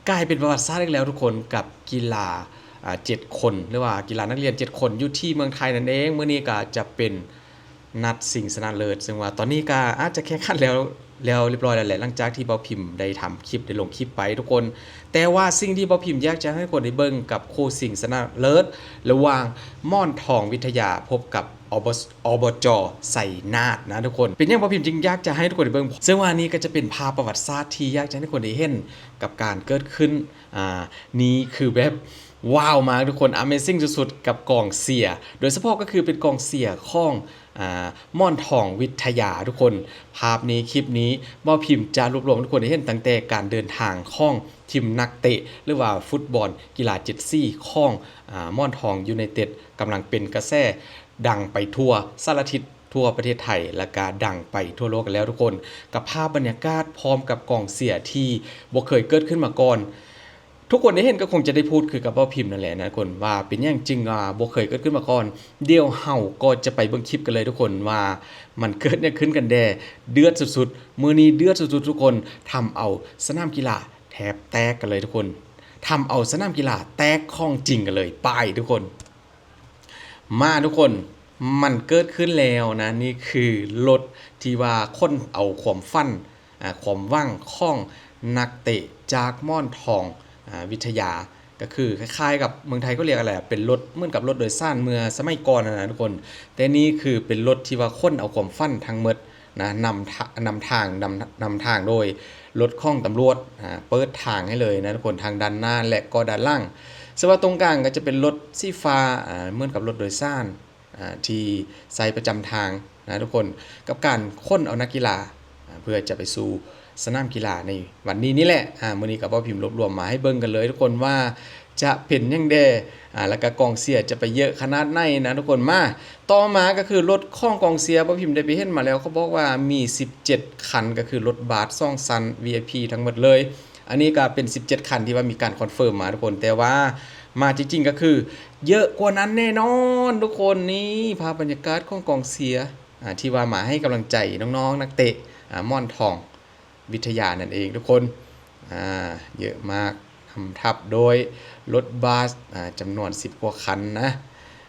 กลายเป็นประวัติศาสตร์อีกแล้วทุกคนกับกีฬา7 คนหรือว่ากีฬานักเรียน7 คนอยู่ที่เมืองไทยนั่นเองเมื่อนี้ก็จะเป็นนัดชิงชนะเลิศซึ่งว่าตอนนี้ก็อาจจะแข่งขันแล้วเรียบร้อยแล้วแหละหลังจากที่เบาพิมพ์ได้ทำคลิปได้ลงคลิปไปทุกคนแต่ว่าสิ่งที่เบาพิมพ์อยากจะให้คนได้เบิ่งกับคู่ชิงชนะเลิศระหว่างม่อนทองวิทยาพบกับอบจไสนาทนะทุกคนเป็นอย่างเบาพิมพ์จึงอยากจะให้ทุกคนได้เบิ่งซึ่งว่านี้ก็จะเป็นภาพประวัติศาสตร์ที่อยากจะให้ทุกคนได้เห็นกับการเกิดขึ้นนี้คือแบบว้าวมากทุกคน Amazing สุดๆกับกองเสียโดยเฉพาะก็คือเป็นกองเสียของม่อนทองวิทยาทุกคนภาพนี้คลิปนี้บ่พิมพ์จะรวบรวมทุกคนได้เห็นตั้งแต่การเดินทางของทีมนักเตะหรือว่าฟุตบอลกีฬา7ซี่ของม่อนทองยูไนเต็ดกำลังเป็นกระแสดังไปทั่วสารทิศทั่วประเทศไทยและก็ดังไปทั่วโลกกันแล้วทุกคนกับภาพบรรยากาศพร้อมกับกองเสียที่บ่เคยเกิดขึ้นมาก่อนทุกคนได้เห็นก็คงจะได้พูดคือกับว่าพิมพ์นั่นแหละนะคนว่าเป็นอย่างจริงบ่เคยเกิดขึ้นมาก่อนเดี๋ยวเฮาก็จะไปเบิ่งคลิปกันเลยทุกคนว่ามันเกิดเนี่ยขึ้นกันแด่เดือดสุดๆมื้อนี้เดือดสุดๆทุกคนทำเอาสนามกีฬาแทบแตกกันเลยทุกคนทำเอาสนามกีฬาแตกของจริงกันเลยไปทุกคนมาทุกคนมันเกิดขึ้นแล้วนะนี่คือรถที่ว่าคนเอาความฟันความว่างของนักเตะจากม่อนทองวิทยาก็คือคล้ายๆกับเมืองไทยก็เรียกอะไรเป็นรถเหมือนกับรถโดยสารเมื่อสมัยก่อนนะทุกคนแต่นี้คือเป็นรถที่ว่าคนเอาความฟันทั้งหมดนะนำทางโดยรถข้องตำรวจเปิดทางให้เลยนะทุกคนทางด้านหน้าและก็ด้านล่างส่วนตรงกลางก็จะเป็นรถสีฟ้าเหมือนกับรถโดยสารที่ใช้ประจำทางนะทุกคนกับการค้นเอานักกีฬาเพื่อจะไปสู่สนามกีฬาในวันนี้นี่แหละมื้อนี้กับว่าพิมพ์รวบรวมมาให้เบิ่งกันเลยทุกคนว่าจะเป็นยังไงแล้วก็กองเสียจะไปเยอะขนาดไหนนะทุกคนมาต่อมาก็คือรถข้องกองเสียว่าพิมพ์ได้ไปเห็นมาแล้วเขาบอกว่ามี17คันก็คือรถบัส2ชั้น VIP ทั้งหมดเลยอันนี้ก็เป็น17คันที่ว่ามีการคอนเฟิร์มมาทุกคนแต่ว่ามาจริงๆก็คือเยอะกว่านั้นแน่นอนทุกคนนี่ภาพบรรยากาศของกองเสียที่ว่ามาให้กำลังใจน้องๆนักเตะม่อนทองวิทยานั่นเองทุกคนเยอะมากทำทับโดยรถบัสจำนวน10 กว่าคันนะ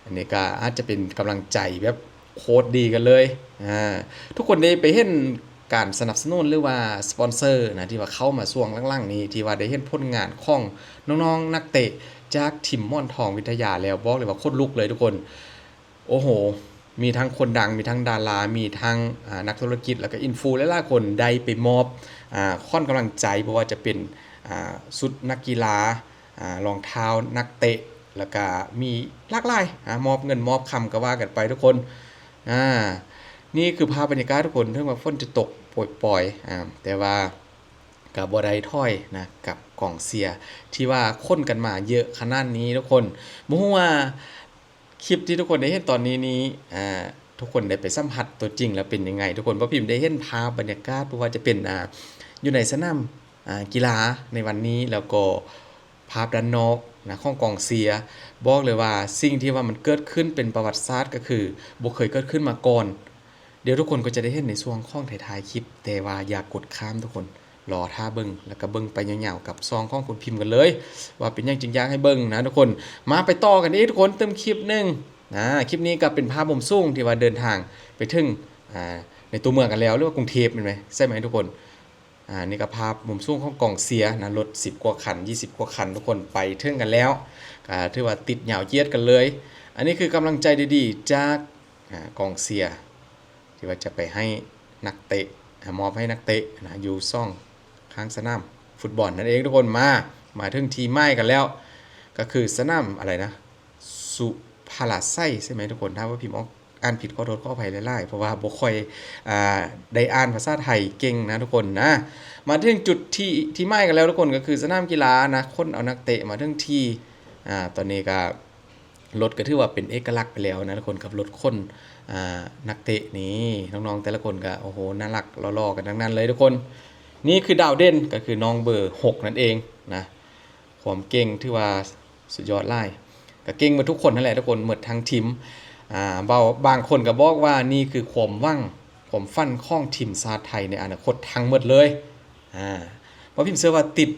อันนี้ก็อาจจะเป็นกำลังใจแบบโคตรดีกันเลยทุกคนได้ไปเห็นการสนับสนุนหรือว่าสปอนเซอร์นะที่ว่าเข้ามาส่วงล่างๆนี้ที่ว่าได้เห็นผลงานของน้องๆนักเตะจากทีมม่อนทองวิทยาแล้วบอกเลยว่าโคตรลุกเลยทุกคนโอ้โหมีทั้งคนดังมีทั้งดารามีทั้งนักธุรกิจแล้วก็อินฟูหลายๆคนได้ไปมอบค่อนกำลังใจเพราะว่าจะเป็นชุดนักกีฬารองเท้านักเตะแล้วก็มีหลากหลายมอบเงินมอบคำก็ว่ากันไปทุกคนนี่คือภาพบรรยากาศทุกคนถึงว่าฝนจะตกปล่อยๆแต่ว่ากับบ่ได้ถ้อยนะกับกองเสียที่ว่าค้นกันมาเยอะขนาดนี้ทุกคนบ่ฮู้ว่าคลิปที่ทุกคนได้เห็นตอนนี้ทุกคนได้ไปสัมผัสตัวจริงแล้วเป็นยังไงทุกคนบ่พิมพ์ได้เห็นภาพบรรยากาศเพราะว่าจะเป็นอยู่ในสนามกีฬาในวันนี้แล้วก็ภาพด้านนอกนะของกองเสียบอกเลยว่าสิ่งที่ว่ามันเกิดขึ้นเป็นประวัติศาสตร์ก็คือบ่เคยเกิดขึ้นมาก่อนเดี๋ยวทุกคนก็จะได้เห็นในช่วงข้องท้ายๆคลิปแต่ว่าอย่ากดข้ามทุกคนรอท่าเบิ่งแล้วก็เบิ่งไปยาวๆกับซองของคุณพิมพ์กันเลยว่าเป็นยังจริงอยากให้เบิ่งนะทุกคนมาไปต่อกันอีกทุกคนเติมคลิปนึงคลิปนี้ก็เป็นภาพมุมสูงที่ว่าเดินทางไปถึงในตัวเมืองกันแล้วหรือว่ากรุงเทพเป็นไหมใช่ไหมทุกคนนี่ก็ภาพมุมสูงของกองเสียนะรถ10 กว่าคัน20 กว่าคันทุกคนไปถึงกันแล้วถือว่าติดเหยาวเยียดกันเลยอันนี้คือกำลังใจดีๆจากกองเสียที่ว่าจะไปให้นักเตะมอบให้นักเตะนะอยู่ซ่องข้างสนามฟุตบอลนั่นเองทุกคนมาถึงทีไม้กันแล้วก็คือสนามอะไรนะสุภาลาไส้ใช่ไหมทุกคนถ้าว่าพิมพ์อ่านผิดขอโทษขออภัยหลายๆเพราะว่าบ่ค่อยได้อ่านภาษาไทยเก่งนะทุกคนนะมาถึงจุดที่ไม้กันแล้วทุกคนก็คือสนามกีฬานะคนเอานักเตะมาถึงที่ตอนนี้ก็รถก็ถือว่าเป็นเอกลักษณ์ไปแล้วนะทุกคนกับรถคนนักเตะนี่น้องๆแต่ละคนก็โอ้โหน่ารักหล่อๆกันทั้งนั้นเลยทุกคนนี่คือดาวเด่นก็คือน้องเบอร์6นั่นเองนะความเก่งที่ว่าสุดยอดไล่ก็เก่งมาทุกคนนั่นแหละทุกคนหมดทั้งทีมบางคนก็บอกว่านี่คือความฟันของทีมชาติไทยในอนาคตทั้งหมดเลยพอ ว่าพิมพ์เชื่อว่าติด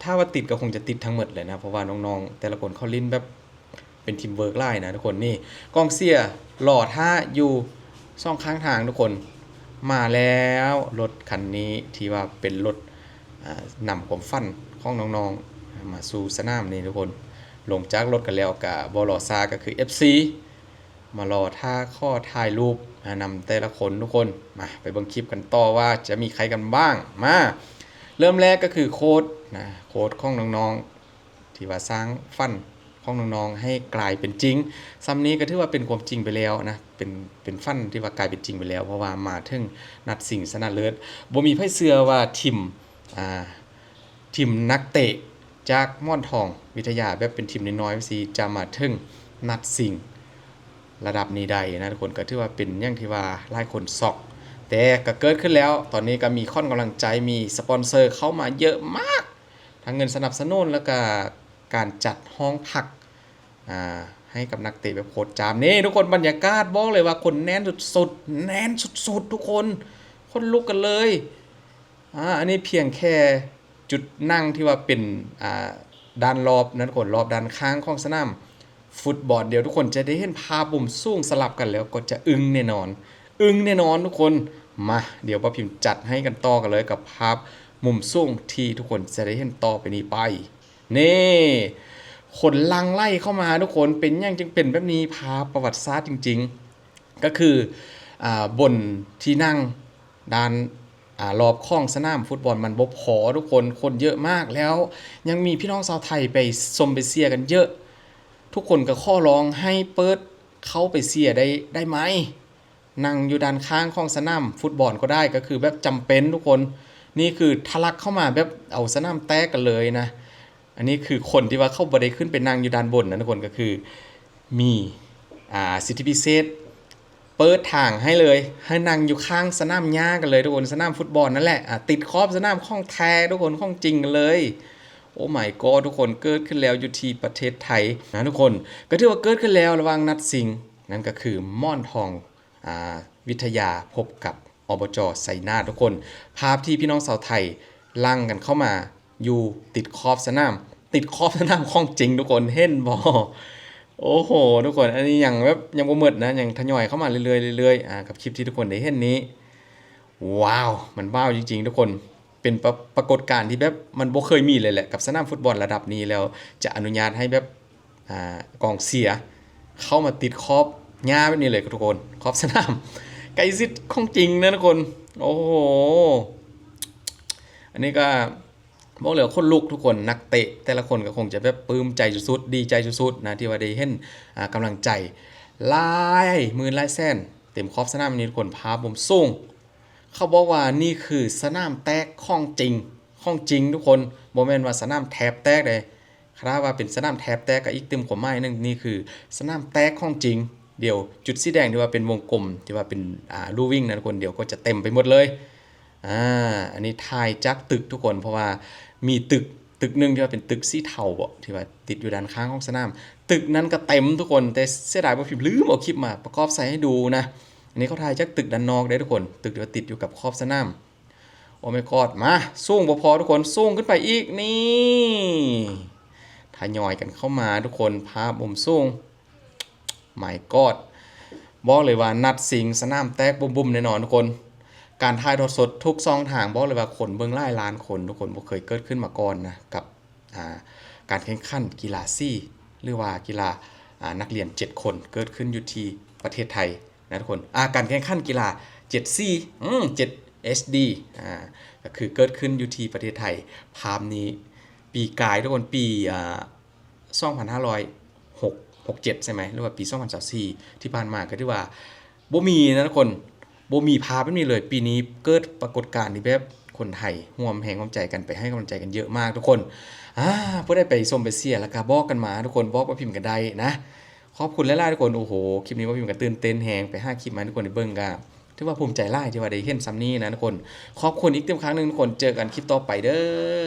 ถ้าว่าติดก็คงจะติดทั้งหมดเลยนะเพราะว่าน้องๆแต่ละคนเขาลิ้นแบบเป็นทีมเวิร์กไล่นะทุกคนนี่กองเสียหล่อท่าอยู่ช่องข้างทางทุกคนมาแล้วรถคันนี้ที่ว่าเป็นรถนำความฝันของน้องๆมาสู่สนามนี่ทุกคนลงจากรถกันแล้วกับบอลอซาก็คือ FC มารอท่าข้อถ่ายรูปนำแต่ละคนทุกคนมาไปเบิ่งคลิปกันต่อว่าจะมีใครกันบ้างมาเริ่มแรกก็คือโค้ดนะโค้ดของน้องๆที่ว่าสร้างฝันของน้องๆให้กลายเป็นจริงซ้ำนี้ก็ถือว่าเป็นความจริงไปแล้วนะเป็นฝันที่ว่ากลายเป็นจริงไปแล้วเพราะว่ามาถึงนัดสิ่งชนะเลิศบ่มีไผเชื่อว่าทีมนักเตะจากม่อนทองวิทยาแบบเป็นทีมน้อยๆสิจะมาถึงนัดสิ่งระดับนี้ได้นะทุกคนก็ถือว่าเป็นอย่างที่ว่าหลายคนซอกแต่ก็เกิดขึ้นแล้วตอนนี้ก็มีข้อกำลังใจมีสปอนเซอร์เข้ามาเยอะมากทั้งเงินสนับสนุนแล้วก็การจัดห้องพักให้กับนักเตะแบบโคตรจามนี่ทุกคนบรรยากาศบอกเลยว่าคนแน่นสุดๆแน่นสุดๆทุกคนลุกกันเลยอันนี้เพียงแค่จุดนั่งที่ว่าเป็นด้านรอบนั้นคนรอบด้านข้างของสนามฟุตบอลเดี๋ยวทุกคนจะได้เห็นภาพบุ่มสูงสลับกันแล้วก็จะอึ้งแน่นอนทุกคนมาเดี๋ยวป้าพิมพ์จัดให้กันต่อกันเลยกับภาพมุมสูงที่ทุกคนจะได้เห็นต่อไปนี้ไปนี่คนลังไล่เข้ามาทุกคนเป็นอย่างจึงเป็นแบบนี้ภาพประวัติศาสตร์จริงๆก็คือบนที่นั่งด้านรอบข้องสนามฟุตบอลมันบ่พอทุกคนเยอะมากแล้วยังมีพี่น้องชาวไทยไปชมไปเชียร์กันเยอะทุกคนก็ข้อร้องให้เปิดเข้าไปเชียร์ได้ไหมนั่งอยู่ด้านข้างของสนามฟุตบอลก็ได้ก็คือแบบจำเป็นทุกคนนี่คือทะลักเข้ามาแบบเอาสนามแตกกันเลยนะอันนี้คือคนที่ว่าเข้าบ่ได้ขึ้นไปนั่งอยู่ด้านบนนะทุกคนก็คือมีสิทธิพิเศษเปิดทางให้เลยให้นั่งอยู่ข้างสนามหญ้ากันเลยทุกคนสนามฟุตบอลนั่นแหละติดขอบสนามข้องแท้ทุกคนข้องจริงกันเลยโอ้ my god ทุกคนเกิดขึ้นแล้วอยู่ที่ประเทศไทยนะทุกคนก็ถือว่าเกิดขึ้นแล้วระหว่างนัดสิงห์นั่นก็คือม่อนทองวิทยาพบกับอบจ.ไชยนาททุกคนภาพที่พี่น้องชาวไทยลั่งกันเข้ามาอยู่ติดขอบสนามข้องจริงทุกคนเห็นบ่โอ้โหทุกคนอันนี้ยังแบบยังบ่หมดนะยังทยอยเข้ามาเรื่อยๆกับคลิปที่ทุกคนได้เห็นนี้ว้าวมันว้าวจริงๆทุกคนเป็นปรากฏการณ์ที่แบบมันบ่เคยมีเลยแหละกับสนามฟุตบอลระดับนี้แล้วจะอนุญาตให้แบบกองเสียเข้ามาติดขอบหญ้าแบบนี้เลยทุกคนขอบสนามไกลซิดของจริงนะทุกคนโอ้โหอันนี้ก็บอกเลยคนลุกทุกคนนักเตะแต่ละคนก็คงจะแบบปลื้มใจสุดๆดีใจสุดๆนะที่ว่าได้เห็นกำลังใจลายหมื่นลายแสนเต็มขอบสนามนี้ทุกคนภาพผมสูงเขาบอกว่านี่คือสนามแตกของจริงทุกคนบ่แม่นว่าสนามแทบแตกเลยครับว่าเป็นสนามแทบแตกก็อีกเต็มความหมายนึงนี่คือสนามแตกของจริงเดี๋ยวจุดสีแดงที่ว่าเป็นวงกลมที่ว่าเป็นลู่วิ่งนะทุกคนเดี๋ยวก็จะเต็มไปหมดเลยอันนี้ถ่ายจากตึกทุกคนเพราะว่ามีตึกนึงที่ว่าเป็นตึกสีเทาบ่ที่ว่าติดอยู่ด้านข้างของสนามตึกนั้นก็เต็มทุกคนแต่เสียดายว่าผมลืมเอาคลิปมาประกอบใส่ให้ดูนะอันนี้เขาถ่ายจากตึกด้านนอกได้ทุกคนตึกที่ว่าติดอยู่กับขอบสนามโอ้ไม่กอดมาสูงบ่พอทุกคนสูงขึ้นไปอีกนี่ทยอยกันเข้ามาทุกคนภาพมุมสูงไม่กอดบอกเลยว่านัดสิงสนามแตกบุ่มๆแน่นอนทุกคนการถ่ายทอดสดทุกซองทางบอกเลยว่าคนเบิ่งหลายล้านคนทุกคนบ่เคยเกิดขึ้นมาก่อนนะกับการแข่งขันกีฬาซี่หรือว่ากีฬานักเรียน7คนเกิดขึ้นอยู่ที่ประเทศไทยนะทุกคนการแข่งขันกีฬา7 C 7 SD ก็คือเกิดขึ้นอยู่ที่ประเทศไทยภาพนี้ปีกายทุกคนปี2567ใช่ไหมหรือว่าปี2024ที่ผ่านมาก็ที่ว่าบ่มีนะทุกคนบ่มีภาพแบบนี้เลยปีนี้เกิดปรากฏการณ์ที่แบบคนไทยร่วมแรงร่วมใจกันไปให้กำลังใจกันเยอะมากทุกคนผู้ได้ไปชมไปเชียร์แล้วก็บอกกันมาทุกคนบอกว่าพิมพ์กันได้นะขอบคุณหลายๆทุกคนโอ้โหคลิปนี้ว่าพิมพ์กันตื่นเต้นแฮงไป5คลิปมาทุกคนได้เบิ่งกันถือว่าภูมิใจหลายที่ว่าได้เห็นซ้ำนี้นะทุกคนขอบคุณอีกเต็มครั้งนึงทุกคนเจอกันคลิปต่อไปเด้อ